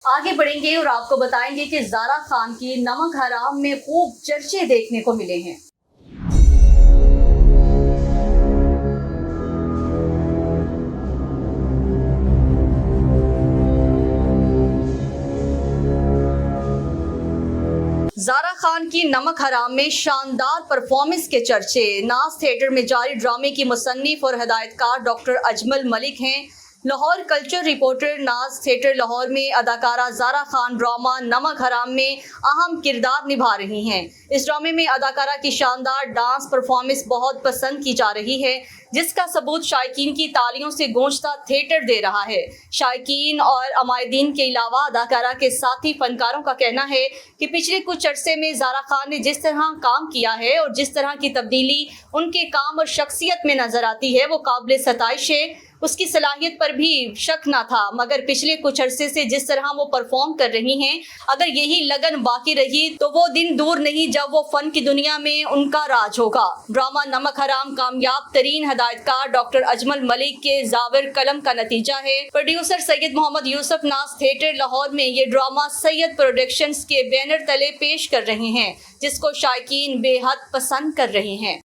आगे बढ़ेंगे और आपको बताएंगे कि ज़ारा खान की नमक हराम में खूब चर्चे देखने को मिले हैं। ज़ारा खान की नमक हराम में शानदार परफॉर्मेंस के चर्चे। नाज थिएटर में जारी ड्रामे की मुसन्निफ और हिदायतकार डॉक्टर अजमल मलिक हैं। Lahore culture reporter. नाज थिएटर लाहौर में अदाकारा ज़ारा खान ड्रामा नमक हराम में अहम किरदार निभा रही हैं। इस ड्रामे में अदाकारा की शानदार डांस परफॉर्मेंस बहुत पसंद की जा रही है, जिसका सबूत शायकीन की तालियों से गूंजता थिएटर दे रहा है। शायकीन और अमायदीन के अलावा अदाकारा के साथी फनकारों का कहना है कि पिछले कुछ अरसे में ज़ारा खान ने जिस तरह काम किया है और जिस तरह की तब्दीली उनके काम और शख्सियत में नजर आती है वो काबिल सताइश है। उसकी सलाहियत पर भी शक न था, मगर पिछले कुछ अरसे से जिस तरह वो परफॉर्म कर रही हैं, अगर यही लगन बाकी रही तो वो दिन दूर नहीं जब वो फन की दुनिया में उनका राज होगा। ड्रामा नमक हराम कामयाब तरीन हिदायतकार डॉक्टर अजमल मलिक के जाविर कलम का नतीजा है। प्रोड्यूसर सैयद मोहम्मद यूसुफ नाज थिएटर लाहौर में ये ड्रामा सैयद प्रोडक्शंस के बैनर तले पेश कर रहे हैं, जिसको शायकीन बेहद पसंद कर रहे हैं।